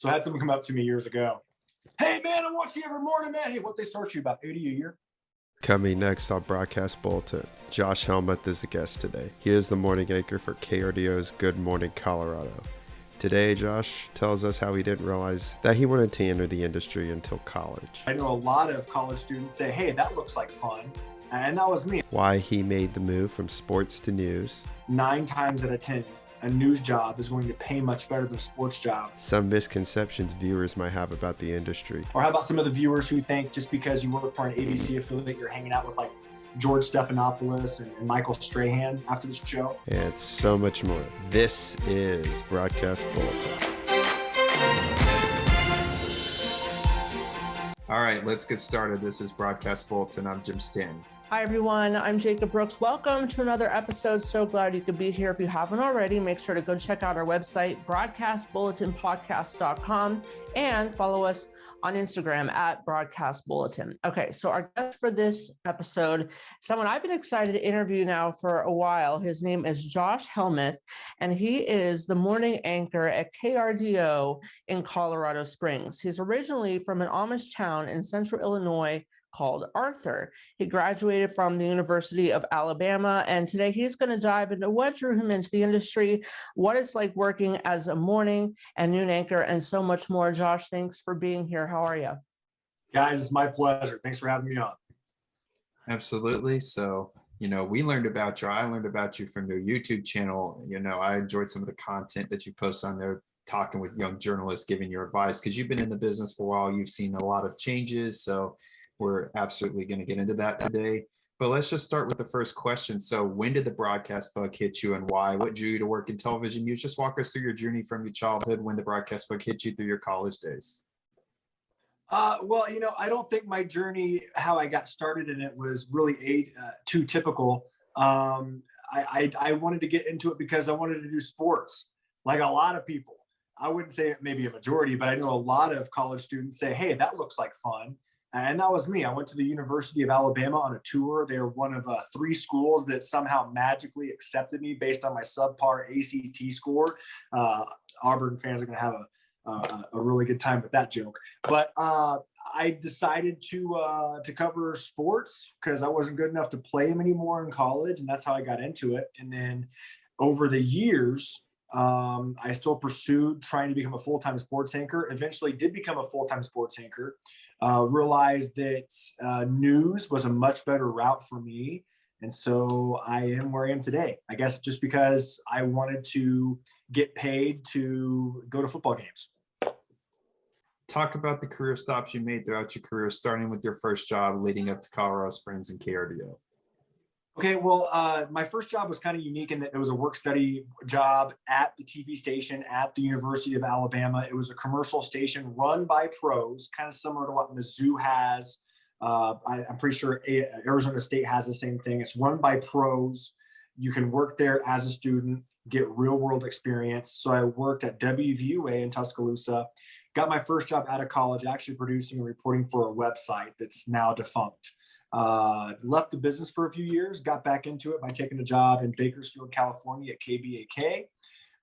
So I had someone come up to me years ago. Hey, man, I watch you every morning, man. Hey, what they start you about 80 a year? Coming next on Broadcast Bulletin, Josh Helmuth is the guest today. He is the morning anchor for KRDO's Good Morning Colorado. Today, Josh tells us how he didn't realize that he wanted to enter the industry until college. I know a lot of college students say, hey, that looks like fun. And that was me. Why he made the move from sports to news. 9 times out of 10, a news job is going to pay much better than a sports job. Some misconceptions viewers might have about the industry. Or how about some of the viewers who think just because you work for an ABC affiliate, you're hanging out with like George Stephanopoulos and Michael Strahan after the show? And so much more. This is Broadcast Bulletin. All right, let's get started. This is Broadcast Bulletin. I'm Jim Stanton. Hi, everyone. I'm Jacob Brooks. Welcome to another episode. So glad you could be here. If you haven't already, make sure to go check out our website, broadcastbulletinpodcast.com, and follow us on Instagram at Broadcast Bulletin. Okay, so our guest for this episode, someone I've been excited to interview now for a while. His name is Josh Helmuth, and he is the morning anchor at KRDO in Colorado Springs. He's originally from an Amish town in central Illinois called Arthur. He graduated from the University of Alabama, and today he's going to dive into what drew him into the industry, what it's like working as a morning and noon anchor, and so much more. Josh, thanks for being here. How are you? Guys, it's my pleasure. Thanks for having me on. Absolutely. So, we learned about you. I learned about you from your YouTube channel. I enjoyed some of the content that you post on there, talking with young journalists, giving your advice, because you've been in the business for a while. You've seen a lot of changes. So we're absolutely going to get into that today. But let's just start with the first question. So when did the broadcast bug hit you and why? What drew you to work in television news? Just walk us through your journey from your childhood when the broadcast bug hit you through your college days. Well, I don't think my journey, how I got started in it, was really too typical. I wanted to get into it because I wanted to do sports, like a lot of people. I wouldn't say maybe a majority, but I know a lot of college students say, hey, that looks like fun. And that was me. I went to the University of Alabama on a tour. They were one of 3 schools that somehow magically accepted me based on my subpar ACT score. Auburn fans are going to have a really good time with that joke. But I decided to cover sports because I wasn't good enough to play them anymore in college, and that's how I got into it. And then over the years, I still pursued trying to become a full-time sports anchor. Eventually did become a full-time sports anchor. Realized that news was a much better route for me. And so I am where I am today. I guess just because I wanted to get paid to go to football games. Talk about the career stops you made throughout your career, starting with your first job leading up to Colorado Springs and KRDO. Okay, well, my first job was kind of unique in that it was a work-study job at the TV station at the University of Alabama. It was a commercial station run by pros, kind of similar to what Mizzou has. I'm pretty sure Arizona State has the same thing. It's run by pros. You can work there as a student, get real-world experience. So I worked at WVUA in Tuscaloosa, got my first job out of college, actually producing and reporting for a website that's now defunct. Left the business for a few years, got back into it by taking a job in Bakersfield, California at KBAK.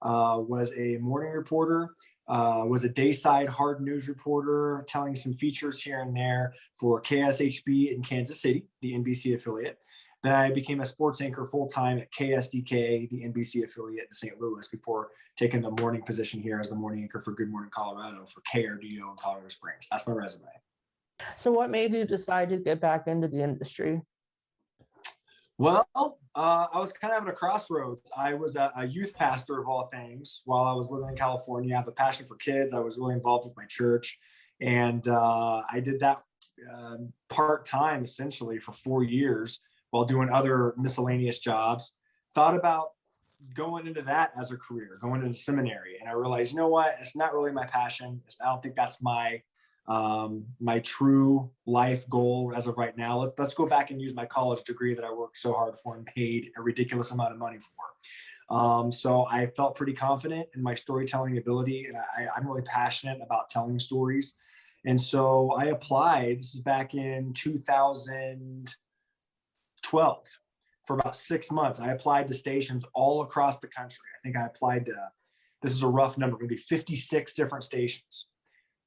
Was a morning reporter, was a dayside hard news reporter, telling some features here and there for KSHB in Kansas City, the NBC affiliate. Then I became a sports anchor full-time at KSDK, the NBC affiliate in St. Louis, before taking the morning position here as the morning anchor for Good Morning Colorado for KRDO in Colorado Springs. That's my resume. So what made you decide to get back into the industry? Well, I was kind of at a crossroads. I was a youth pastor of all things while I was living in California. I have a passion for kids. I was really involved with my church. And I did that part-time essentially for 4 years while doing other miscellaneous jobs. Thought about going into that as a career, going into seminary. And I realized, you know what? It's not really my passion. I don't think that's my true life goal as of right now. Let's go back and use my college degree that I worked so hard for and paid a ridiculous amount of money for. So I felt pretty confident in my storytelling ability, and I'm really passionate about telling stories. And so I applied. This is back in 2012. For about 6 months, I applied to stations all across the country. I think I applied to, this is a rough number, maybe 56 different stations.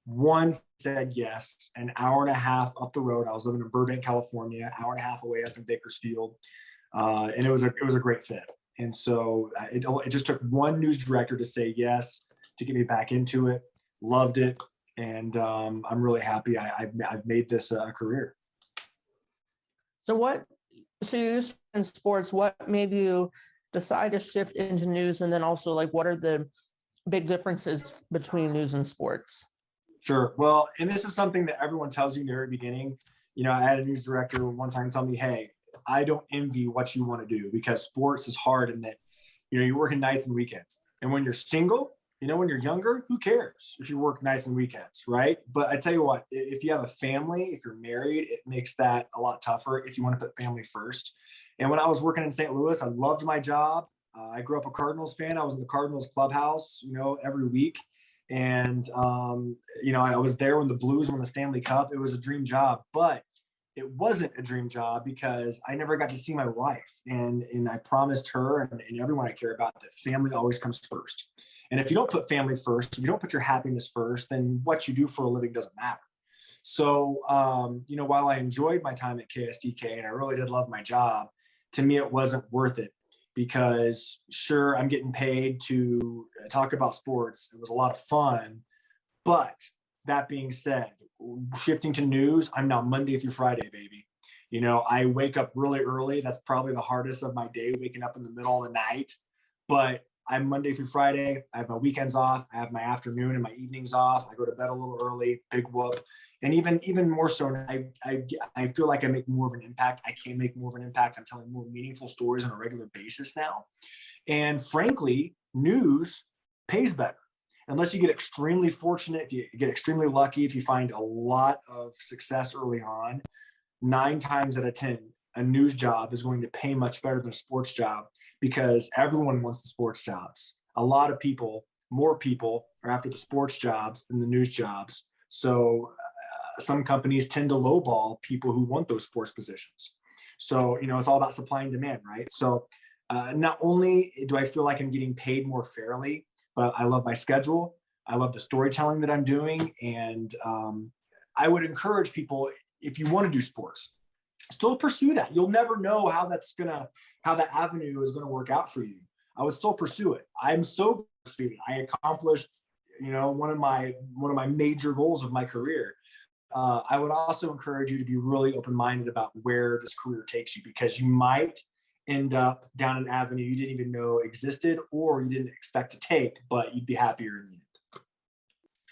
One said yes, an hour and a half up the road. I was living in Burbank, California, hour and a half away up in Bakersfield. And it was a great fit. And so it just took one news director to say yes, to get me back into it. Loved it. And I'm really happy I've made this a career. So you used in sports, what made you decide to shift into news? And then also, like, what are the big differences between news and sports? Sure. Well, and this is something that everyone tells you in the very beginning. I had a news director one time tell me, hey, I don't envy what you want to do because sports is hard and that, you're working nights and weekends. And when you're single, when you're younger, who cares if you work nights and weekends, right? But I tell you what, if you have a family, if you're married, it makes that a lot tougher if you want to put family first. And when I was working in St. Louis, I loved my job. I grew up a Cardinals fan. I was in the Cardinals clubhouse, every week. And, I was there when the Blues won the Stanley Cup. It was a dream job, but it wasn't a dream job because I never got to see my wife. And I promised her and everyone I care about that family always comes first. And if you don't put family first, if you don't put your happiness first, then what you do for a living doesn't matter. So, while I enjoyed my time at KSDK and I really did love my job, to me, it wasn't worth it because sure, I'm getting paid to talk about sports. It was a lot of fun. But that being said, shifting to news, I'm now Monday through Friday, baby. I wake up really early. That's probably the hardest of my day, waking up in the middle of the night. But I'm Monday through Friday. I have my weekends off. I have my afternoon and my evenings off. I go to bed a little early, big whoop. And even more so, I feel like I make more of an impact. I can make more of an impact. I'm telling more meaningful stories on a regular basis now. And frankly, news pays better. Unless you get extremely fortunate, if you get extremely lucky, if you find a lot of success early on, 9 times out of 10, a news job is going to pay much better than a sports job because everyone wants the sports jobs. A lot of people, more people are after the sports jobs than the news jobs. So some companies tend to lowball people who want those sports positions. So, it's all about supply and demand, right? So not only do I feel like I'm getting paid more fairly, but I love my schedule. I love the storytelling that I'm doing. And I would encourage people, if you want to do sports, still pursue that. You'll never know how that avenue is going to work out for you. I would still pursue it. I'm so pursuing. I accomplished, one of my major goals of my career. I would also encourage you to be really open-minded about where this career takes you because you might end up down an avenue you didn't even know existed or you didn't expect to take, but you'd be happier in the end.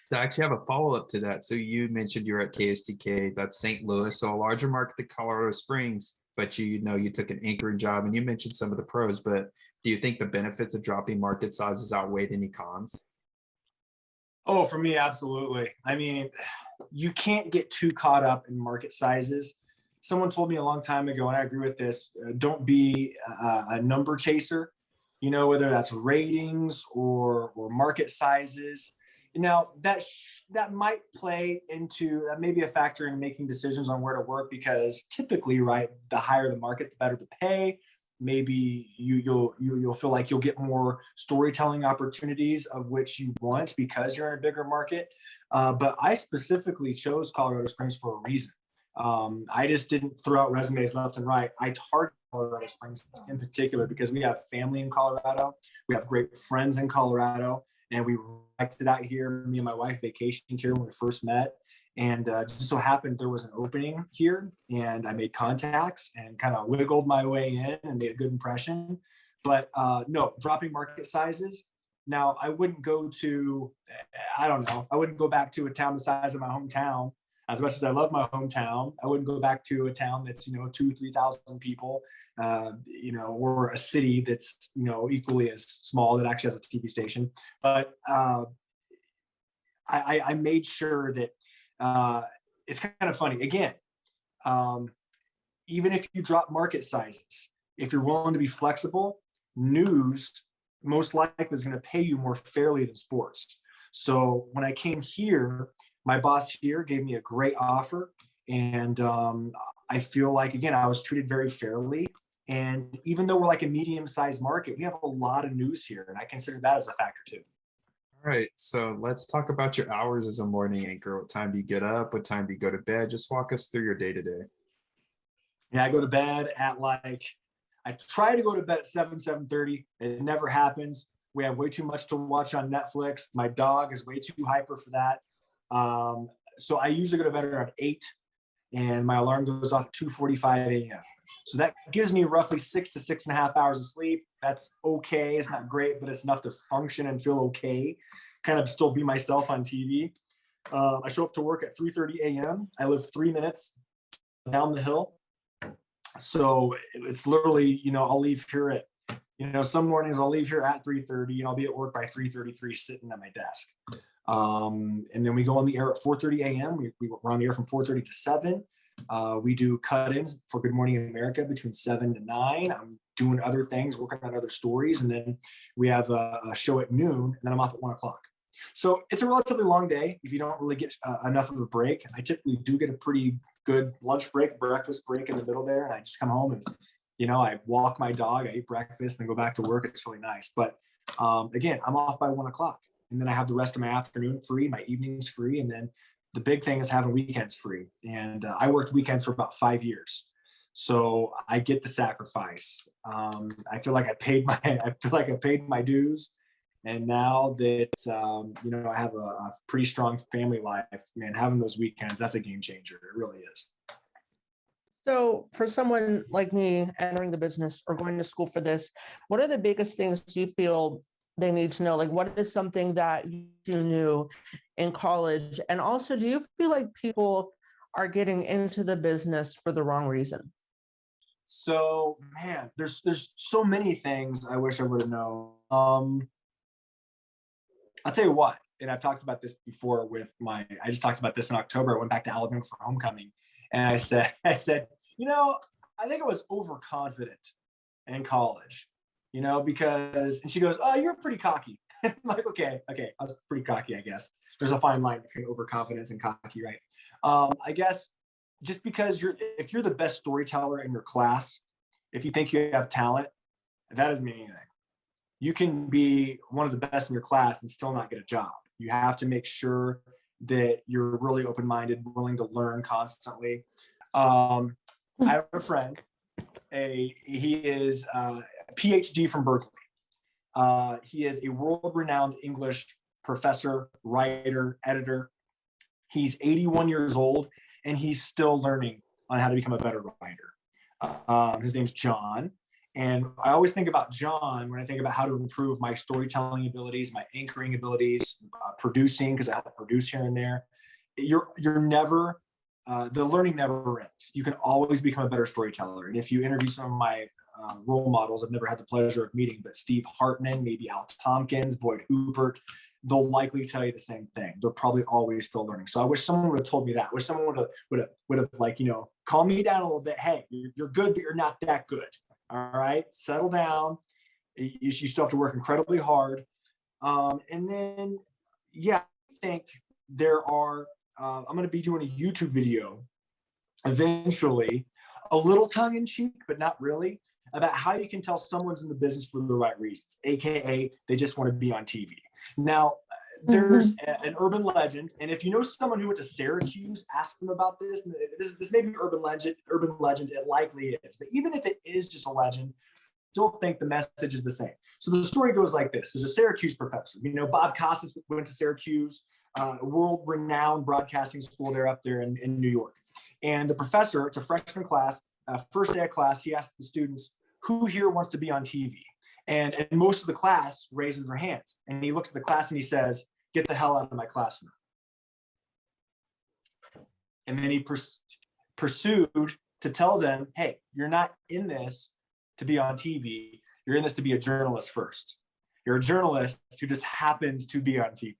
So I actually have a follow-up to that. So you mentioned you're at KSDK, that's St. Louis, so a larger market than Colorado Springs, but you took an anchoring job and you mentioned some of the pros, but do you think the benefits of dropping market sizes outweighed any cons? Oh, for me, absolutely. I mean, you can't get too caught up in market sizes. Someone told me a long time ago, and I agree with this, don't be a number chaser, whether that's ratings or market sizes. That might play into, that may be a factor in making decisions on where to work because typically, right, the higher the market, the better the pay. Maybe you'll feel like you'll get more storytelling opportunities of which you want because you're in a bigger market. But I specifically chose Colorado Springs for a reason. I just didn't throw out resumes left and right. I targeted Colorado Springs in particular because we have family in Colorado. We have great friends in Colorado, and we liked it out here. Me and my wife vacationed here when we first met. And just so happened there was an opening here and I made contacts and kind of wiggled my way in and made a good impression. But no, dropping market sizes. Now, I wouldn't go back to a town the size of my hometown. As much as I love my hometown, I wouldn't go back to a town that's, 2,000-3,000 people, or a city that's, equally as small that actually has a TV station. But I made sure that it's kind of funny. Again, even if you drop market sizes, if you're willing to be flexible, news most likely is going to pay you more fairly than sports. So when I came here, my boss here gave me a great offer. And I feel like, again, I was treated very fairly. And even though we're like a medium-sized market, we have a lot of news here. And I consider that as a factor too. All right, so let's talk about your hours as a morning anchor. What time do you get up? What time do you go to bed? Just walk us through your day to day. Yeah, I go to bed at I try to go to bed at 7:30. It never happens. We have way too much to watch on Netflix. My dog is way too hyper for that. So I usually go to bed around 8, and my alarm goes off at 2:45 a.m. So that gives me roughly 6 to 6.5 hours of sleep. That's okay. It's not great, but it's enough to function and feel okay. Kind of still be myself on TV. I show up to work at 3:30 a.m. I live 3 minutes down the hill. So it's literally, I'll leave here at, some mornings I'll leave here at 3:30 and I'll be at work by 3:33 sitting at my desk. And then we go on the air at 4:30 a.m. We're on the air from 4:30 to 7. We do cut-ins for Good Morning America between 7 to 9. I'm doing other things, working on other stories. And then we have a show at noon, and then I'm off at 1 o'clock. So it's a relatively long day if you don't really get enough of a break. I typically do get a pretty good lunch break, breakfast break in the middle there. And I just come home and, I walk my dog, I eat breakfast, and then go back to work. It's really nice. But again, I'm off by 1 o'clock. And then I have the rest of my afternoon free, my evenings free. And then the big thing is having weekends free. And I worked weekends for about 5 years. So I get the sacrifice. I feel like I paid my dues. And now that, I have a pretty strong family life, man, having those weekends, that's a game changer. It really is. So for someone like me entering the business or going to school for this, what are the biggest things you feel they need to know? Like, what is something that you knew in college? And also, do you feel like people are getting into the business for the wrong reason? So, man, there's so many things I wish I would have known. I'll tell you what, and I've talked about this before I just talked about this in October. I went back to Alabama for homecoming, and I said, I think I was overconfident in college, because, and she goes, "Oh, you're pretty cocky." I'm like, okay, I was pretty cocky, I guess. There's a fine line between overconfidence and cocky, right? I guess just because if you're the best storyteller in your class, if you think you have talent, that doesn't mean anything. You can be one of the best in your class and still not get a job. You have to make sure that you're really open-minded, willing to learn constantly. I have a friend. He is a PhD from Berkeley. He is a world-renowned English professor, writer, editor. He's 81 years old, and he's still learning on how to become a better writer. His name's John. And I always think about John when I think about how to improve my storytelling abilities, my anchoring abilities, producing, because I have to produce here and there. You're never, the learning never ends. You can always become a better storyteller. And if you interview some of my role models, I've never had the pleasure of meeting, but Steve Hartman, maybe Al Tompkins, Boyd Hubert, they'll likely tell you the same thing. They're probably always still learning. So I wish someone would have told me that. I wish someone would have calmed me down a little bit. Hey, you're good, but you're not that good. All right, settle down. You still have to work incredibly hard. And then, I think there are, I'm going to be doing a YouTube video eventually, a little tongue in cheek, but not really, about how you can tell someone's in the business for the right reasons, AKA they just want to be on TV. Now, there's an urban legend, and if you know someone who went to Syracuse, ask them about this. This may be urban legend, it likely is. But even if it is just a legend, still think the message is the same. So the story goes like this. There's a Syracuse professor. Bob Costas went to Syracuse, world-renowned broadcasting school there up there in New York. And the professor, it's a freshman class, first day of class, he asked the students, who here wants to be on TV? And most of the class raises their hands. And he looks at the class and he says, get the hell out of my classroom. And then he pursued to tell them, hey, you're not in this to be on TV. You're in this to be a journalist first. You're a journalist who just happens to be on TV.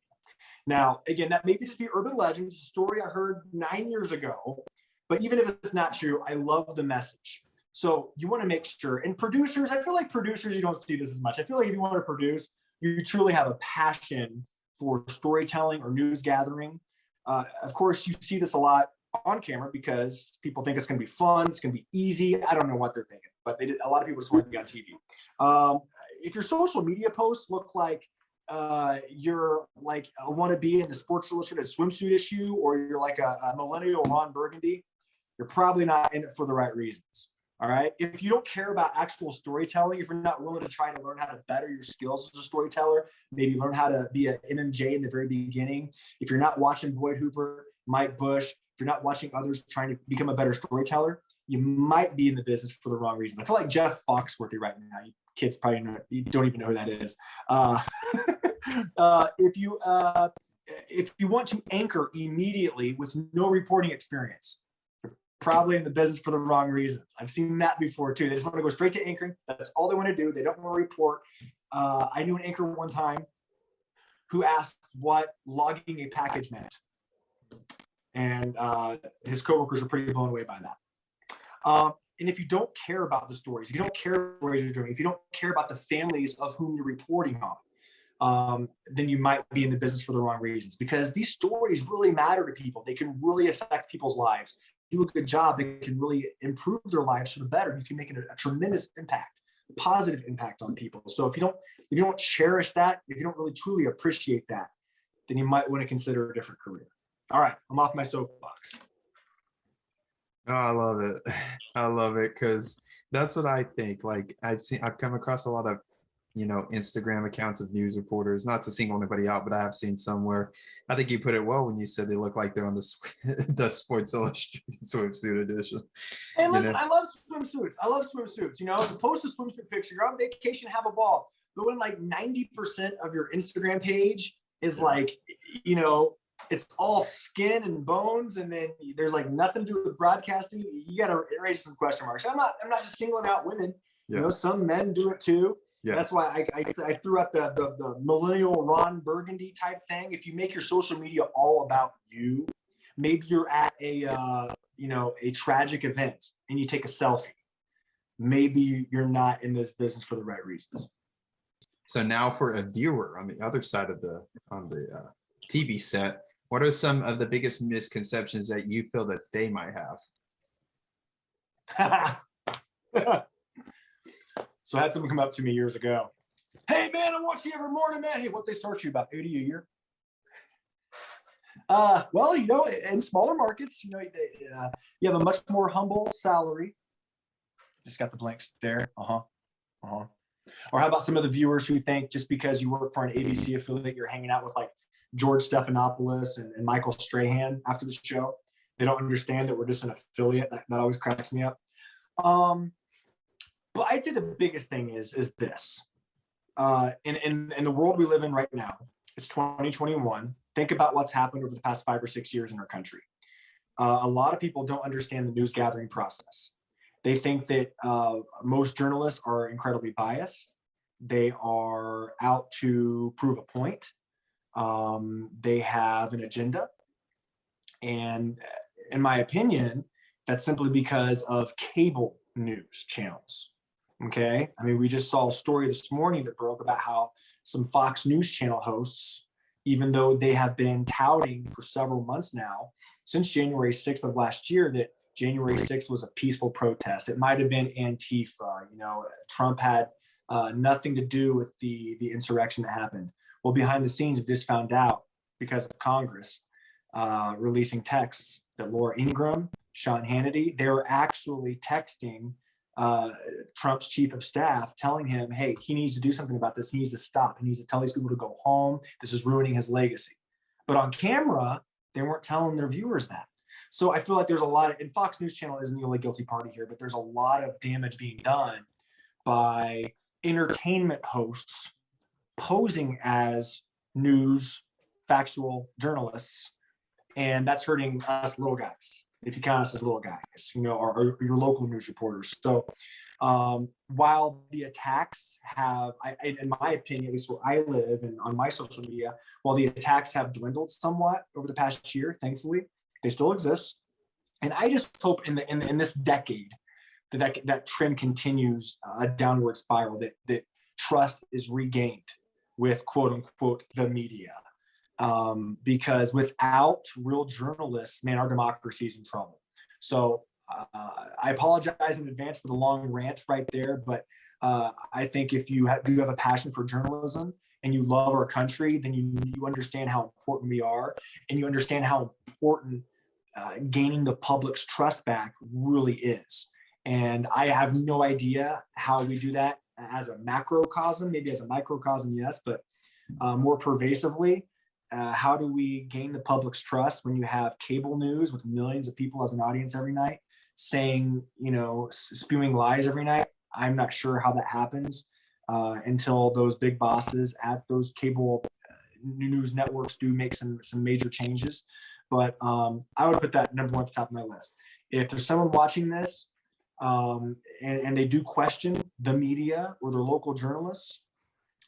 Now, again, that may just be urban legend. It's a story I heard 9 years ago. But even if it's not true, I love the message. So you want to make sure, and producers, I feel like producers, you don't see this as much. I feel like if you want to produce, you truly have a passion for storytelling or news gathering. Of course, you see this a lot on camera because people think it's going to be fun. It's going to be easy. I don't know what they're thinking, but a lot of people just want to be on TV. If your social media posts look like you're like a wannabe in the Sports Illustrated swimsuit issue, or you're like a millennial Ron Burgundy, you're probably not in it for the right reasons. All right. If you don't care about actual storytelling, if you're not willing to try to learn how to better your skills as a storyteller, maybe learn how to be an MMJ in the very beginning. If you're not watching Boyd Hooper, Mike Bush, if you're not watching others trying to become a better storyteller, you might be in the business for the wrong reasons. I feel like Jeff Foxworthy right now. You kids probably you don't even know who that is. If you want to anchor immediately with no reporting experience, probably in the business for the wrong reasons. I've seen that before too. They just want to go straight to anchoring. That's all they want to do. They don't want to report. I knew an anchor one time who asked what logging a package meant. And his coworkers were pretty blown away by that. And if you don't care about the stories, if you don't care what stories you're doing, if you don't care about the families of whom you're reporting on, then you might be in the business for the wrong reasons, because these stories really matter to people. They can really affect people's lives. Do a good job, they can really improve their lives for the better. You can make a tremendous impact, a positive impact on people. So if you don't cherish that, if you don't really truly appreciate that, then you might want to consider a different career. All right, I'm off my soapbox. Oh, I love it. I love it, because that's what I think. Like I've come across a lot of, Instagram accounts of news reporters, not to single anybody out, but I have seen somewhere. I think you put it well when you said they look like they're on the Sports Illustrated swimsuit edition. And listen, I love swimsuits. To post a swimsuit picture, you're on vacation, have a ball. But when like 90% of your Instagram page is like, it's all skin and bones, and then there's like nothing to do with broadcasting, you got to raise some question marks. I'm not just singling out women. Yeah. Some men do it too. Yeah. That's why I threw out the millennial Ron Burgundy type thing. If you make your social media all about you, maybe you're at a tragic event and you take a selfie. Maybe you're not in this business for the right reasons. So now for a viewer on the other side of the TV set, what are some of the biggest misconceptions that you feel that they might have? So I had someone come up to me years ago. Hey man, I watch you every morning, man. Hey, what they start you about 80 a year? Well, in smaller markets, you have a much more humble salary. Just got the blank stare. Or how about some of the viewers who think just because you work for an ABC affiliate, you're hanging out with like George Stephanopoulos and Michael Strahan after the show? They don't understand that we're just an affiliate. That always cracks me up. But I'd say the biggest thing is this. In the world we live in right now, it's 2021. Think about what's happened over the past 5 or 6 years in our country. A lot of people don't understand the news gathering process. They think that most journalists are incredibly biased. They are out to prove a point. They have an agenda. And in my opinion, that's simply because of cable news channels. Okay. I mean, we just saw a story this morning that broke about how some Fox News channel hosts, even though they have been touting for several months now, since January 6th of last year, that January 6th was a peaceful protest. It might have been Antifa. Trump had nothing to do with the insurrection that happened. Well, behind the scenes, we just found out because of Congress releasing texts that Laura Ingraham, Sean Hannity, they were actually texting Trump's chief of staff, telling him, hey, he needs to do something about this. He needs to stop. He needs to tell these people to go home. This is ruining his legacy. But on camera, they weren't telling their viewers that. So I feel like there's a lot of, and Fox News Channel isn't the only guilty party here, but there's a lot of damage being done by entertainment hosts posing as news, factual journalists, and that's hurting us little guys. If you count us as little guys, or your local news reporters. So while the attacks have, in my opinion, at least where I live and on my social media, while the attacks have dwindled somewhat over the past year, thankfully, they still exist. And I just hope in this decade that trend continues a downward spiral, that trust is regained with quote unquote the media. Because without real journalists, man, our democracy is in trouble. So I apologize in advance for the long rant right there, but I think if you do have a passion for journalism and you love our country, then you understand how important we are, and you understand how important gaining the public's trust back really is. And I have no idea how we do that as a macrocosm, maybe as a microcosm, yes, but more pervasively. How do we gain the public's trust when you have cable news with millions of people as an audience every night saying, spewing lies every night? I'm not sure how that happens until those big bosses at those cable news networks do make some major changes. But I would put that number one at the top of my list. If there's someone watching this and they do question the media or their local journalists,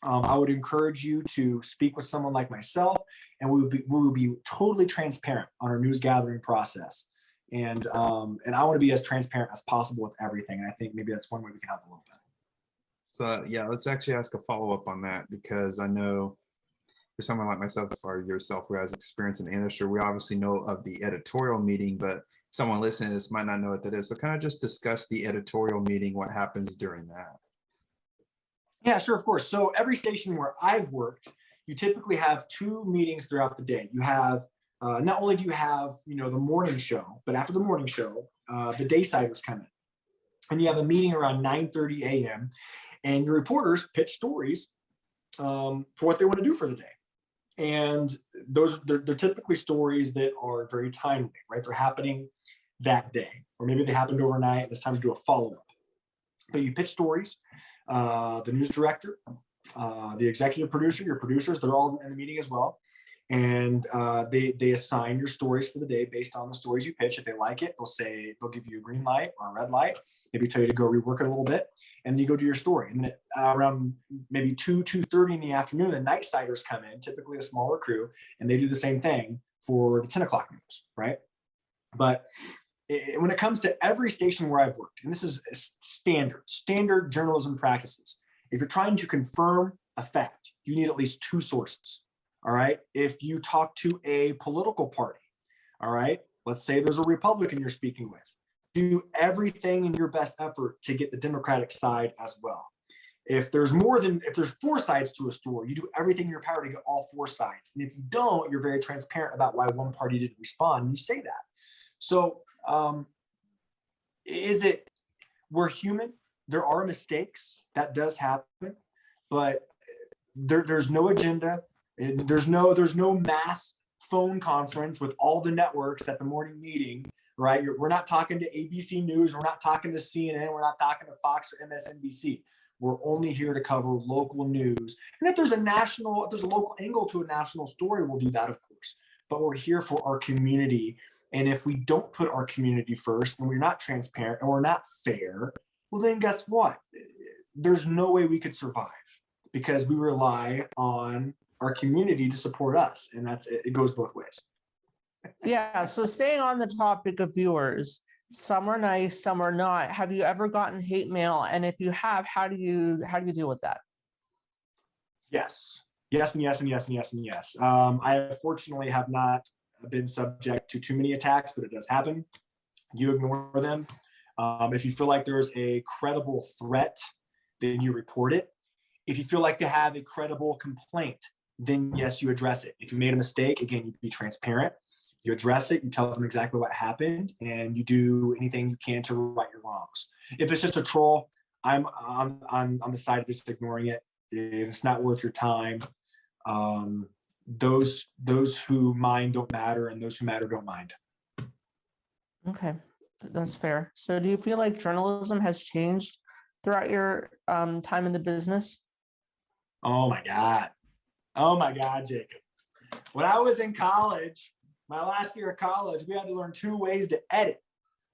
I would encourage you to speak with someone like myself, and we will be totally transparent on our news gathering process. And I want to be as transparent as possible with everything. And I think maybe that's one way we can help a little bit. So yeah, let's actually ask a follow-up on that, because I know for someone like myself or yourself who has experience in the industry, we obviously know of the editorial meeting, but someone listening to this might not know what that is. So kind of just discuss the editorial meeting, what happens during that. Yeah, sure, of course. So every station where I've worked, you typically have 2 meetings throughout the day. You have, not only do you have, the morning show, but after the morning show, the daysiders come in. And you have a meeting around 9:30 a.m. and your reporters pitch stories for what they want to do for the day. And they're typically stories that are very timely, right? They're happening that day, or maybe they happened overnight and it's time to do a follow-up. But you pitch stories. The news director, the executive producer, your producers, they're all in the meeting as well. And they assign your stories for the day based on the stories you pitch. If they like it, they'll give you a green light or a red light, maybe tell you to go rework it a little bit, and then you go do your story. And then around maybe 2:30 in the afternoon, the nightsiders come in, typically a smaller crew, and they do the same thing for the 10 o'clock news, right? But when it comes to every station where I've worked, and this is standard journalism practices, if you're trying to confirm a fact, you need at least 2 sources. All right. If you talk to a political party, all right, let's say there's a Republican you're speaking with, do everything in your best effort to get the Democratic side as well. If there's 4 sides to a story, you do everything in your power to get all 4 sides. And if you don't, you're very transparent about why one party didn't respond, and you say that. So we're human. There are mistakes that does happen, but there's no agenda. And there's no mass phone conference with all the networks at the morning meeting, right? We're not talking to ABC News. We're not talking to CNN. We're not talking to Fox or MSNBC. We're only here to cover local news. And if there's a local angle to a national story, we'll do that, of course. But we're here for our community. And if we don't put our community first, and we're not transparent, and we're not fair, well, then guess what? There's no way we could survive, because we rely on our community to support us. And it goes both ways. Yeah. So staying on the topic of viewers, some are nice, some are not. Have you ever gotten hate mail? And if you have, how do you deal with that? Yes. Yes, and yes, and yes, and yes, and yes. I fortunately have not been subject to too many attacks, but it does happen. You ignore them. If you feel like there's a credible threat, then you report it. If you feel like they have a credible complaint, then yes, you address it. If you made a mistake, again, you be transparent. You address it, you tell them exactly what happened, and you do anything you can to right your wrongs. If it's just a troll, I'm on the side of just ignoring it. It's not worth your time. Those who mind don't matter, and those who matter don't mind. Okay, that's fair. So do you feel like journalism has changed throughout your time in the business? Oh my God, Jacob. When I was in college, my last year of college, we had to learn 2 ways to edit.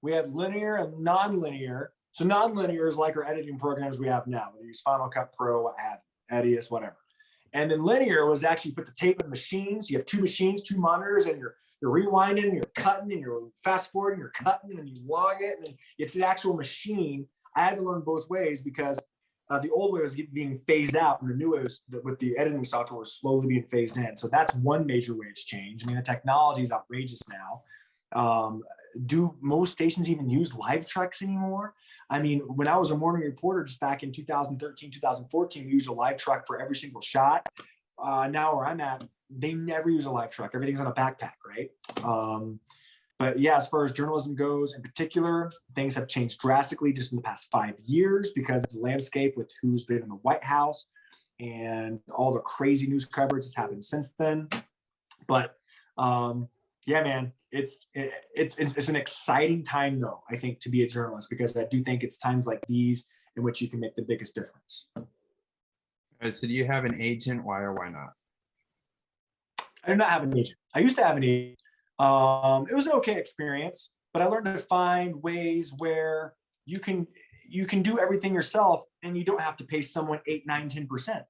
We had linear and non-linear. So non-linear is like our editing programs we have now. We use Final Cut Pro, what have you, Edius, whatever. And then linear was actually put the tape in machines. You have 2 machines, 2 monitors, and you're rewinding, you're cutting, and you're fast forwarding, you're cutting, and you log it, and it's the actual machine. I had to learn both ways because the old way was being phased out, and the new way was with the editing software was slowly being phased in. So that's one major way it's changed. I mean, the technology is outrageous now. Do most stations even use live trucks anymore? I mean, when I was a morning reporter just back in 2013, 2014, we used a live truck for every single shot. Now where I'm at, they never use a live truck. Everything's on a backpack, right? But yeah, as far as journalism goes in particular, things have changed drastically just in the past 5 years because of the landscape with who's been in the White House and all the crazy news coverage that's happened since then. But yeah, man, it's an exciting time though, I think, to be a journalist, because I do think it's times like these in which you can make the biggest difference. All right, so do you have an agent? Why or why not? I do not have an agent. I used to have an agent. It was an okay experience, but I learned to find ways where you can do everything yourself and you don't have to pay someone 8, 9, 10%.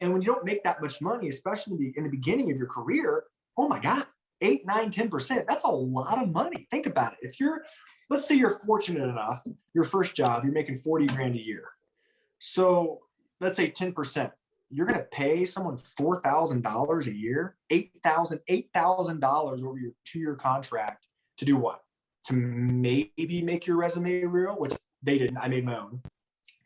And when you don't make that much money, especially in the beginning of your career, oh my God, 8, 9, 10%, that's a lot of money. Think about it. If let's say you're fortunate enough, your first job, you're making 40 grand a year. So let's say 10%. You're going to pay someone $4,000 a year, $8,000 over your 2-year contract to do what? To maybe make your resume real, which they didn't. I made my own.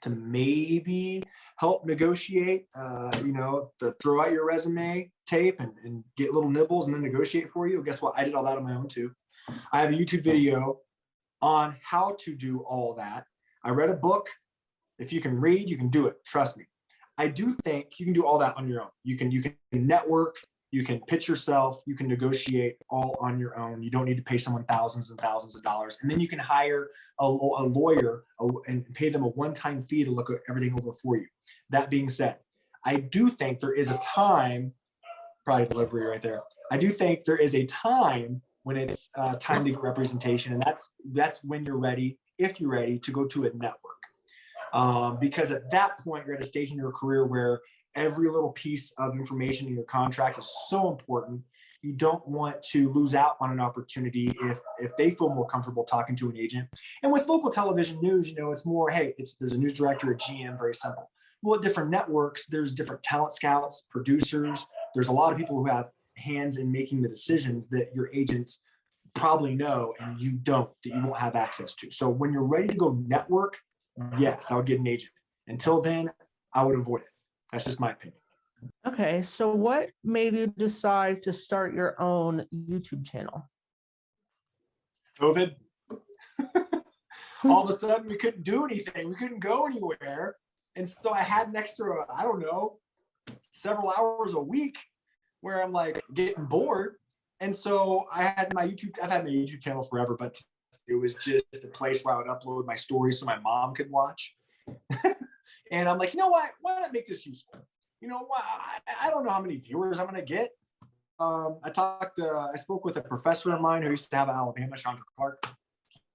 To maybe help negotiate, to throw out your resume tape and get little nibbles and then negotiate for you. Guess what? I did all that on my own too. I have a YouTube video on how to do all that. I read a book. If you can read, you can do it. Trust me. I do think you can do all that on your own. You can network, you can pitch yourself, you can negotiate all on your own. You don't need to pay someone thousands and thousands of dollars. And then you can hire a lawyer and pay them a one-time fee to look at everything over for you. That being said, I do think there is a time, probably delivery right there. I do think there is a time when it's time to get representation. And that's when you're ready, if you're ready, to go to a network. Because at that point, you're at a stage in your career where every little piece of information in your contract is so important. You don't want to lose out on an opportunity if they feel more comfortable talking to an agent. And with local television news, it's more, hey, there's a news director, a GM, very simple. Well, at different networks, there's different talent scouts, producers. There's a lot of people who have hands in making the decisions that your agents probably know and you don't, that you won't have access to. So when you're ready to go network, yes, I would get an agent. Until then, I would avoid it. That's just my opinion. Okay, so what made you decide to start your own YouTube channel? COVID. All of a sudden, we couldn't do anything. We couldn't go anywhere. And so I had an extra, I don't know, several hours a week where I'm like getting bored. And so I've had my YouTube channel forever, but it was just a place where I would upload my stories so my mom could watch. And I'm like, you know what? Why not make this useful? I don't know how many viewers I'm going to get. I spoke with a professor of mine who used to have at Alabama, Chandra Clark.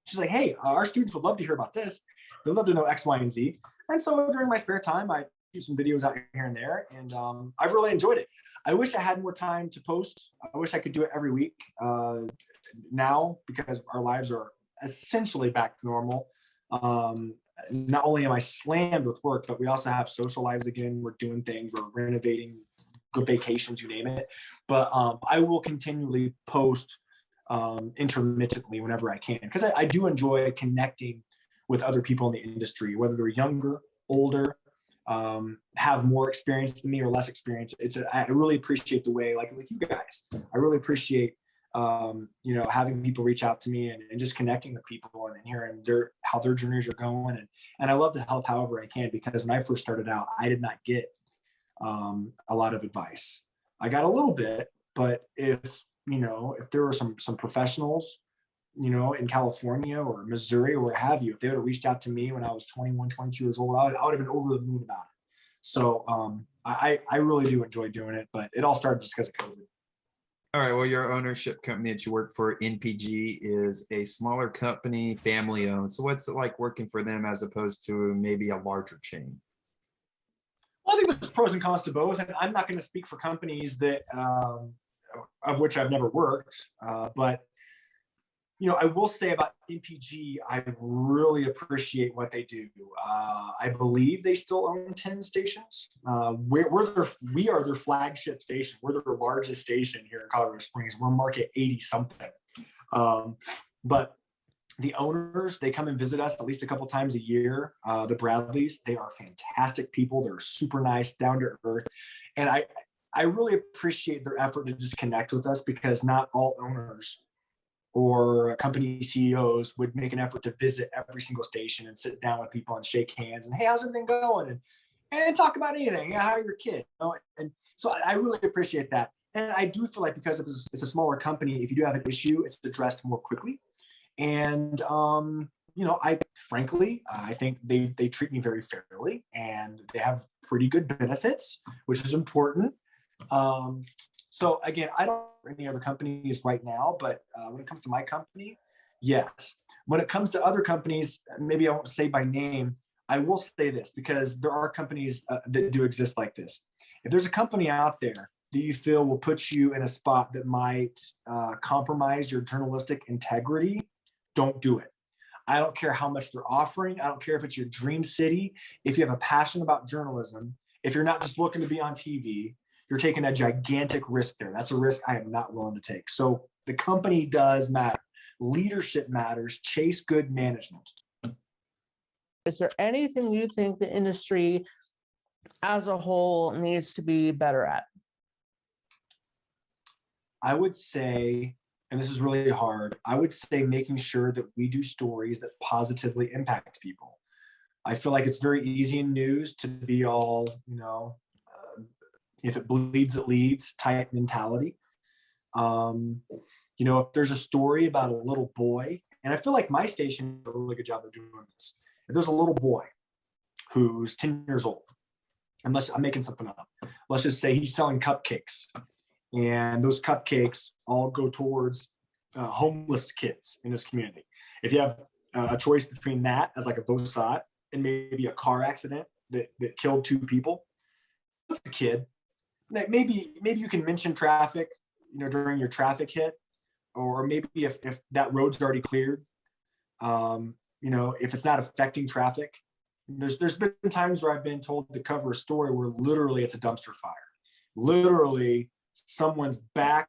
She's like, hey, our students would love to hear about this. They'd love to know X, Y, and Z. And so during my spare time, I do some videos out here and there, and I've really enjoyed it. I wish I had more time to post. I wish I could do it every week now, because our lives are essentially back to normal. Not only am I slammed with work, but we also have social lives again. We're doing things, we're renovating, go vacations, you name it. But I will continually post intermittently whenever I can, because I do enjoy connecting with other people in the industry, whether they're younger, older, have more experience than me or less experience. I really appreciate the way, like you guys, I really appreciate having people reach out to me and just connecting with people and hearing how their journeys are going. And I love to help however I can, because when I first started out, I did not get a lot of advice. I got a little bit, but if there were some professionals, in California or Missouri or where have you, if they would have reached out to me when I was 21, 22 years old, I would have been over the moon about it. So I really do enjoy doing it, but it all started just because of COVID. All right. Well, your ownership company that you work for, NPG, is a smaller company, family owned. So what's it like working for them as opposed to maybe a larger chain? Well, I think there's pros and cons to both. And I'm not going to speak for companies that of which I've never worked. But I will say about NPG, I really appreciate what they do. I believe they still own 10 stations. We are their flagship station. We're their largest station here in Colorado Springs. We're market 80 something. But the owners, they come and visit us at least a couple times a year. The Bradleys, they are fantastic people. They're super nice, down to earth. And I really appreciate their effort to just connect with us, because not all owners or company CEOs would make an effort to visit every single station and sit down with people and shake hands and, hey, how's everything going? And talk about anything. Yeah, how are your kids? You know? And so I really appreciate that. And I do feel like, because it's a smaller company, if you do have an issue, it's addressed more quickly. And I think they treat me very fairly, and they have pretty good benefits, which is important. So again, I don't know any other companies right now, but when it comes to my company, yes. When it comes to other companies, maybe I won't say by name. I will say this, because there are companies that do exist like this. If there's a company out there that you feel will put you in a spot that might compromise your journalistic integrity, don't do it. I don't care how much they're offering. I don't care if it's your dream city. If you have a passion about journalism, if you're not just looking to be on TV, you're taking a gigantic risk there. That's a risk I am not willing to take. So the company does matter. Leadership matters. Chase good management. Is there anything you think the industry as a whole needs to be better at? I would say, and this is really hard, I would say making sure that we do stories that positively impact people. I feel like it's very easy in news to be all, if it bleeds, it leads type mentality. If there's a story about a little boy, and I feel like my station does a really good job of doing this. If there's a little boy who's 10 years old, unless I'm making something up, let's just say he's selling cupcakes, and those cupcakes all go towards homeless kids in this community. If you have a choice between that as like a VOSOT and maybe a car accident that killed 2 people, the kid, maybe you can mention traffic, during your traffic hit, or maybe if that road's already cleared, if it's not affecting traffic. There's been times where I've been told to cover a story where literally it's a dumpster fire. Literally someone's back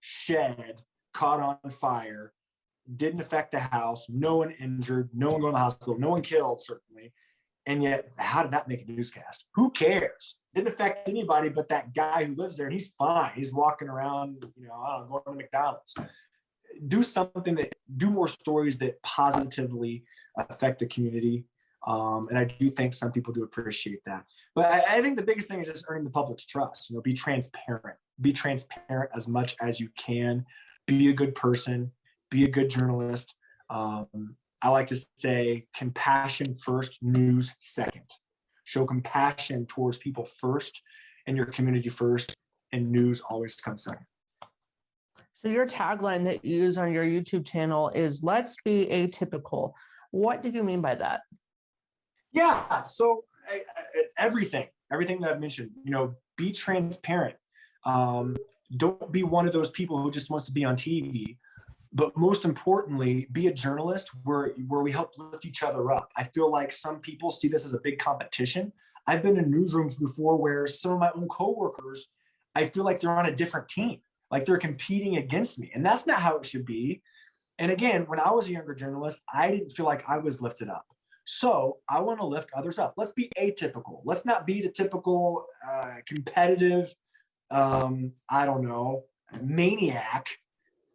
shed caught on fire, didn't affect the house, no one injured, no one going to the hospital, no one killed, certainly. And yet, how did that make a newscast? Who cares? Didn't affect anybody but that guy who lives there, and he's fine. He's walking around, going to McDonald's. Do more stories that positively affect the community. And I do think some people do appreciate that. But I think the biggest thing is just earning the public's trust. Be transparent. Be transparent as much as you can. Be a good person. Be a good journalist. I like to say compassion first, news second. Show compassion towards people first, and your community first, and news always comes second. So your tagline that you use on your YouTube channel is "Let's be atypical." What do you mean by that? Yeah, so everything that I've mentioned, be transparent. Don't be one of those people who just wants to be on TV. But most importantly, be a journalist where we help lift each other up. I feel like some people see this as a big competition. I've been in newsrooms before where some of my own coworkers, I feel like they're on a different team, like they're competing against me. And that's not how it should be. And again, when I was a younger journalist, I didn't feel like I was lifted up. So I want to lift others up. Let's be atypical. Let's not be the typical competitive, maniac.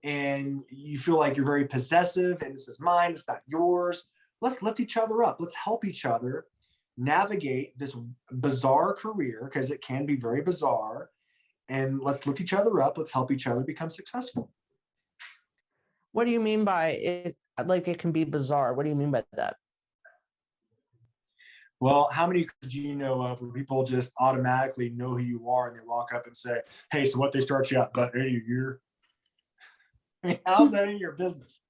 And you feel like you're very possessive and this is mine, it's not yours. Let's lift each other up. Let's help each other navigate this bizarre career, because it can be very bizarre. And let's lift each other up. Let's help each other become successful. What do you mean by it? Like, it can be bizarre. What do you mean by that? Well, how many do you know of where people just automatically know who you are and they walk up and say, hey, so what they start you out, but hey, you're how's that in your business?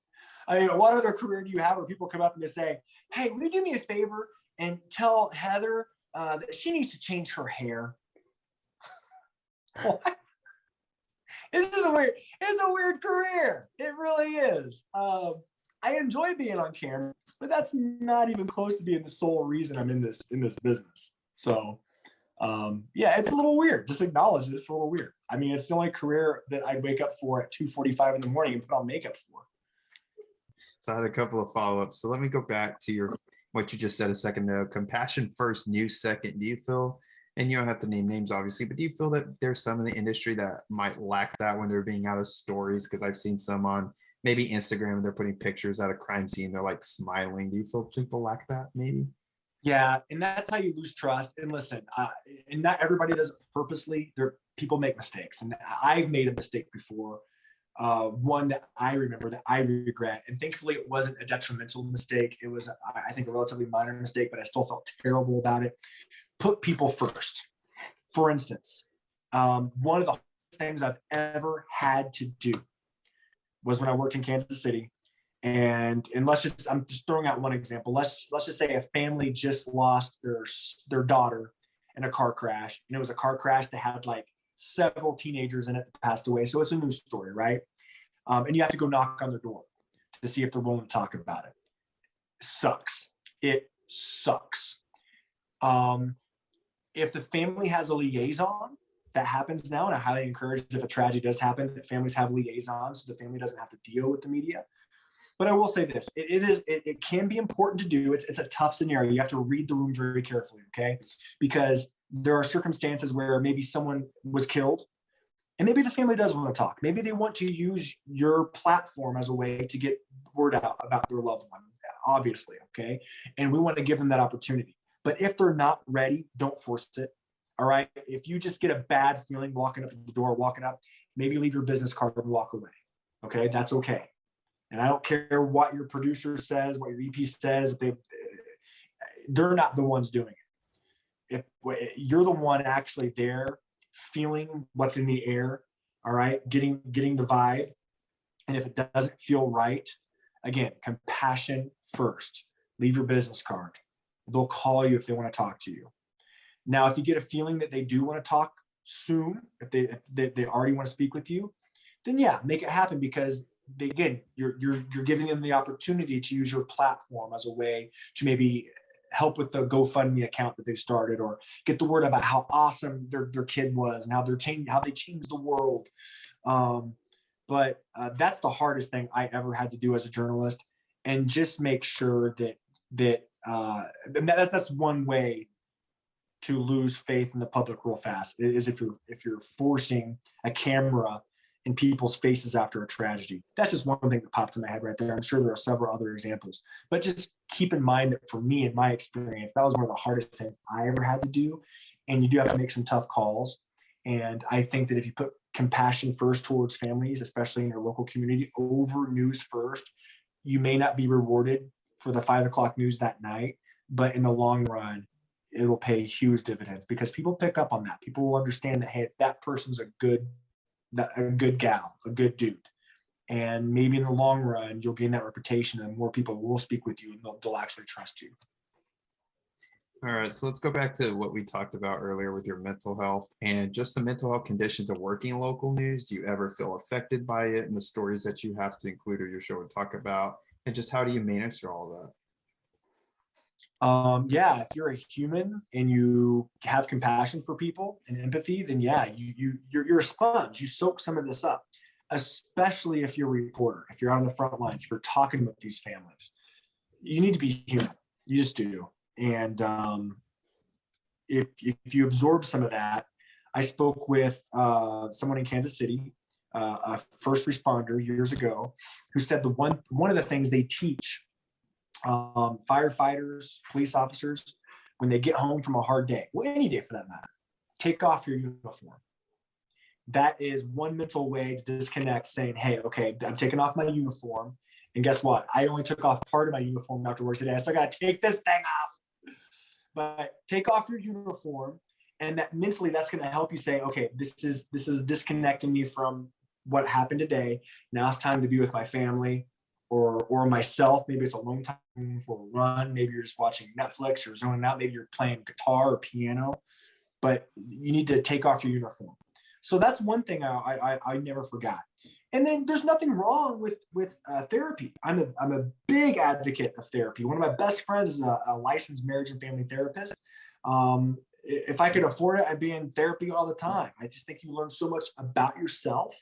What other career do you have where people come up and they say, hey, will you do me a favor and tell Heather that she needs to change her hair? What? It's a weird career. It really is. I enjoy being on camera, but that's not even close to being the sole reason I'm in this business. So it's a little weird. Just acknowledge that it's a little weird. It's the only career that I'd wake up for at 2:45 in the morning and put on makeup for. So I had a couple of follow-ups. So let me go back to what you just said a second ago. Compassion first, news second. Do you feel, and you don't have to name names obviously, but do you feel that there's some in the industry that might lack that when they're being out of stories? Because I've seen some on maybe Instagram and they're putting pictures at a crime scene. They're like smiling. Do you feel people lack that maybe? Yeah, and that's how you lose trust. And listen, and not everybody does it purposely. People make mistakes, and I've made a mistake before. One that I remember that I regret, and thankfully it wasn't a detrimental mistake. It was, I think, a relatively minor mistake, but I still felt terrible about it. Put people first. For instance, one of the things I've ever had to do was when I worked in Kansas City. And I'm just throwing out one example. Let's just say a family just lost their daughter in a car crash, and it was a car crash that had like several teenagers in it that passed away. So it's a news story, right? And you have to go knock on their door to see if they're willing to talk about it. It sucks. If the family has a liaison, that happens now, and I highly encourage, if a tragedy does happen, that families have liaisons so the family doesn't have to deal with the media. But I will say this, it can be important to do. It's a tough scenario. You have to read the room very carefully, okay? Because there are circumstances where maybe someone was killed, and maybe the family does want to talk. Maybe they want to use your platform as a way to get word out about their loved one, obviously, okay? And we want to give them that opportunity. But if they're not ready, don't force it, all right? If you just get a bad feeling walking up to the door, maybe leave your business card and walk away, okay? That's okay. And I don't care what your producer says, what your EP says, they're not the ones doing it. If you're the one actually there, feeling what's in the air, all right, getting the vibe. And if it doesn't feel right, again, compassion first. Leave your business card. They'll call you if they want to talk to you. Now, if you get a feeling that they do want to talk soon, if they already want to speak with you, then yeah, make it happen, because you're giving them the opportunity to use your platform as a way to maybe help with the GoFundMe account that they've started, or get the word about how awesome their kid was and how they changed the world. But that's the hardest thing I ever had to do as a journalist, and just make sure that's one way to lose faith in the public real fast, is if you're forcing a camera in people's faces after a tragedy. That's just one thing that popped in my head right there. I'm sure there are several other examples, but just keep in mind that for me, in my experience, that was one of the hardest things I ever had to do. And you do have to make some tough calls. And I think that if you put compassion first towards families, especially in your local community, over news first, you may not be rewarded for the 5 o'clock news that night, but in the long run, it'll pay huge dividends, because people pick up on that. People will understand that, hey, that person's a good gal, a good dude. And maybe in the long run, you'll gain that reputation, and more people will speak with you, and they'll actually trust you. All right, so let's go back to what we talked about earlier with your mental health and just the mental health conditions of working in local news. Do you ever feel affected by it, and the stories that you have to include or your show would talk about? And just how do you manage through all that? Yeah, if you're a human and you have compassion for people and empathy, then yeah, you're a sponge. You soak some of this up, especially if you're a reporter, if you're on the front lines, if you're talking with these families. You need to be human. You just do. And if you absorb some of that, I spoke with someone in Kansas City, a first responder years ago, who said one of the things they teach firefighters, police officers, when they get home from a hard day, well, any day for that matter, take off your uniform. That is one mental way to disconnect, saying, hey, okay, I'm taking off my uniform. And guess what? I only took off part of my uniform afterwards today. I still got to take this thing off. But take off your uniform, and that mentally, that's going to help you say, okay, this is disconnecting me from what happened today. Now it's time to be with my family or myself. Maybe it's alone time for a run. Maybe you're just watching Netflix or zoning out. Maybe you're playing guitar or piano, but you need to take off your uniform. So that's one thing I never forgot. And then there's nothing wrong with therapy. I'm a big advocate of therapy. One of my best friends is a licensed marriage and family therapist. If I could afford it, I'd be in therapy all the time. I just think you learn so much about yourself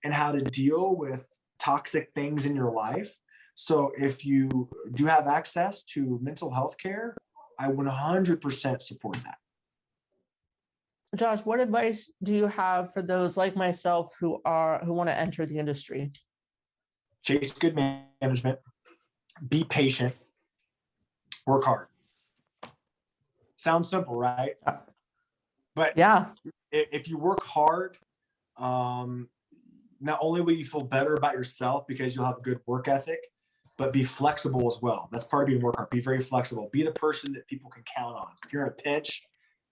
and how to deal with toxic things in your life. So if you do have access to mental health care, I 100% support that. Josh, what advice do you have for those like myself who want to enter the industry? Chase good management, be patient, work hard. Sounds simple, right? But yeah, if you work hard, not only will you feel better about yourself because you'll have a good work ethic, but be flexible as well. That's part of being work hard. Be very flexible. Be the person that people can count on. If you're in a pinch,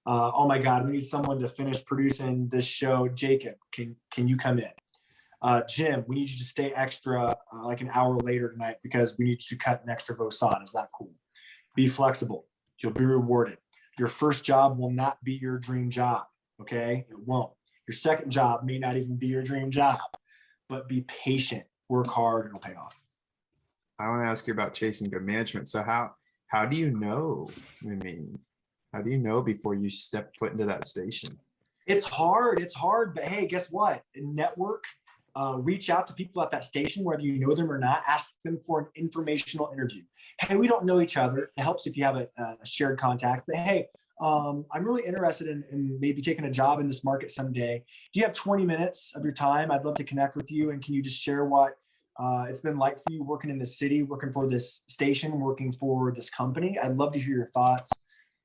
oh my God, we need someone to finish producing this show. Jacob, can you come in? Jim, we need you to stay extra like an hour later tonight because we need you to cut an extra boson. Is that cool? Be flexible. You'll be rewarded. Your first job will not be your dream job. Okay? It won't. Your second job may not even be your dream job, but be patient, work hard, it'll pay off. I want to ask you about chasing good management. So how do you know? I mean, how do you know before you step foot into that station? It's hard, but hey, guess what? Network, reach out to people at that station, whether you know them or not, ask them for an informational interview. Hey, we don't know each other. It helps if you have a shared contact, but hey, I'm really interested in maybe taking a job in this market someday. Do you have 20 minutes of your time? I'd love to connect with you. And can you just share what it's been like for you working in this city, working for this station, working for this company? I'd love to hear your thoughts.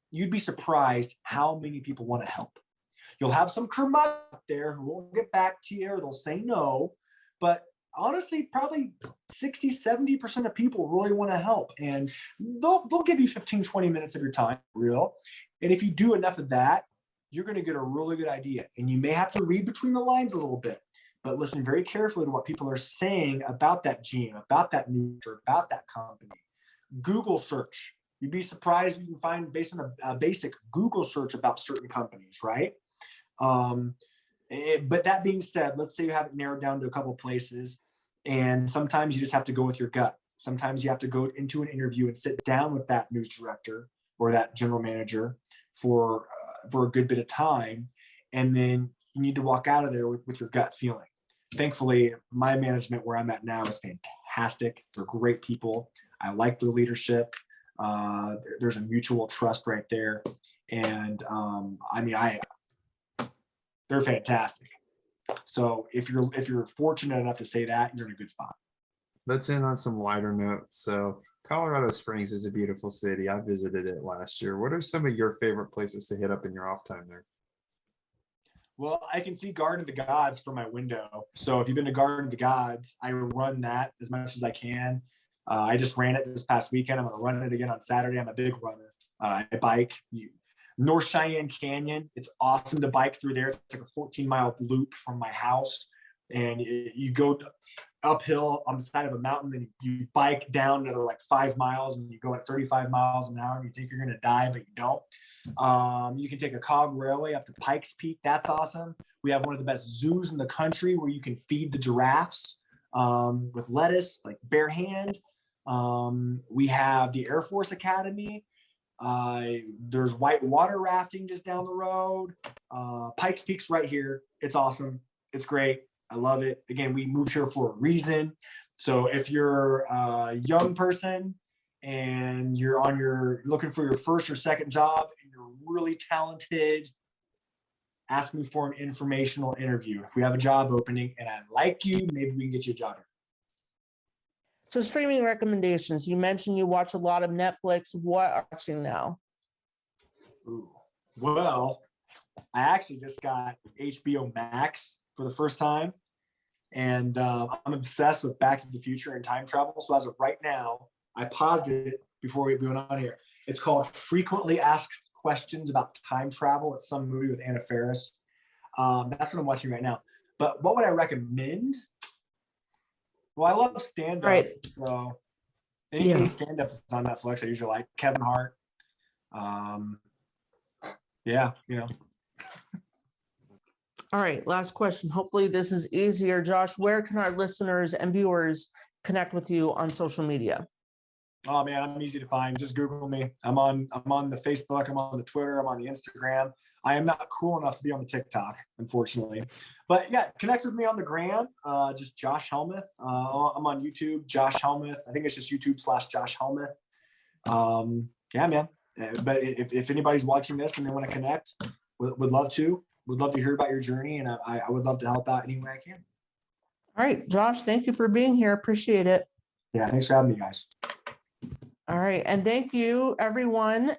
You'd be surprised how many people want to help. You'll have some curmudgeons out there who won't get back to you or they'll say no. But honestly, probably 60, 70% of people really want to help. And they'll give you 15, 20 minutes of your time, real. And if you do enough of that, you're going to get a really good idea. And you may have to read between the lines a little bit, but listen very carefully to what people are saying about that GM, about that news, or about that company. Google search. You'd be surprised you can find based on a basic Google search about certain companies, right? But that being said, let's say you have it narrowed down to a couple places, and sometimes you just have to go with your gut. Sometimes you have to go into an interview and sit down with that news director or that general manager for a good bit of time, and then you need to walk out of there with your gut feeling. Thankfully, my management where I'm at now is fantastic. They're great people. I like their leadership. There's a mutual trust right there, and they're fantastic. So if you're fortunate enough to say that, you're in a good spot. Let's end on some lighter notes. So Colorado Springs is a beautiful city. I visited it last year. What are some of your favorite places to hit up in your off time there? Well, I can see Garden of the Gods from my window. So if you've been to Garden of the Gods, I run that as much as I can. I just ran it this past weekend. I'm going to run it again on Saturday. I'm a big runner. I bike. North Cheyenne Canyon. It's awesome to bike through there. It's like a 14-mile loop from my house. And you go uphill on the side of a mountain, then you bike down another like 5 miles, and you go at 35 miles an hour, and you think you're going to die, but you don't. You can take a cog railway up to Pikes Peak. That's awesome. We have one of the best zoos in the country where you can feed the giraffes with lettuce, like bare hand. We have the Air Force Academy. There's white water rafting just down the road. Pikes Peak's right here. It's awesome. It's great. I love it. Again, we moved here for a reason. So if you're a young person and you're looking for your first or second job and you're really talented, ask me for an informational interview. If we have a job opening and I like you, maybe we can get you a job here. So streaming recommendations, you mentioned you watch a lot of Netflix. What are you watching now? Ooh. Well, I actually just got HBO Max for the first time. And I'm obsessed with Back to the Future and time travel. So as of right now, I paused it before we went on here. It's called Frequently Asked Questions About Time Travel. It's some movie with Anna Faris. That's what I'm watching right now. But what would I recommend? Well, I love stand-up. Right. So any stand-up that's on Netflix, I usually like. Kevin Hart. Yeah, you know. All right, last question. Hopefully this is easier. Josh, where can our listeners and viewers connect with you on social media? Oh man, I'm easy to find. Just Google me. I'm on the Facebook, I'm on the Twitter, I'm on the Instagram. I am not cool enough to be on the TikTok, unfortunately. But yeah, connect with me on the gram, just Josh Helmuth. I'm on YouTube, Josh Helmuth. I think it's just YouTube/Josh Helmuth. Yeah, man. But if anybody's watching this and they want to connect, would love to. Would love to hear about your journey, and I would love to help out any way I can. All right, Josh, thank you for being here. Appreciate it. Yeah, thanks for having me, guys. All right. And thank you, everyone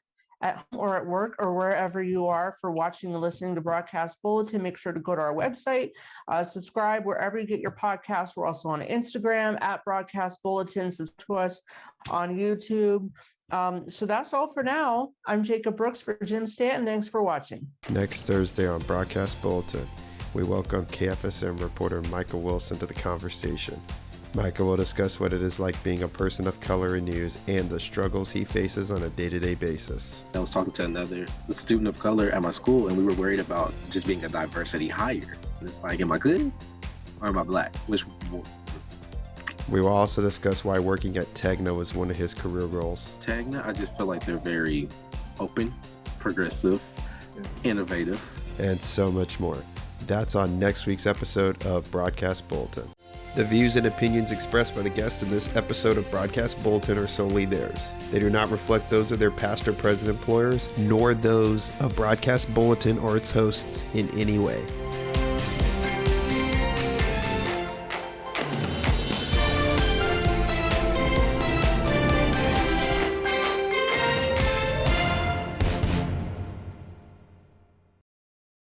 at home or at work or wherever you are, for watching and listening to Broadcast Bulletin. Make sure to go to our website, subscribe wherever you get your podcasts. We're also on Instagram at Broadcast Bulletin. Subscribe to us on YouTube. So that's all for now. I'm Jacob Brooks for Jim Stanton. Thanks for watching. Next Thursday on Broadcast Bulletin, we welcome KFSM reporter Michael Wilson to the conversation. Michael will discuss what it is like being a person of color in news and the struggles he faces on a day-to-day basis. I was talking to another student of color at my school, and we were worried about just being a diversity hire. It's like, am I good or am I black? Which? We will also discuss why working at Tegna was one of his career goals. Tegna, I just feel like they're very open, progressive, innovative, and so much more. That's on next week's episode of Broadcast Bulletin. The views and opinions expressed by the guests in this episode of Broadcast Bulletin are solely theirs. They do not reflect those of their past or present employers, nor those of Broadcast Bulletin or its hosts in any way.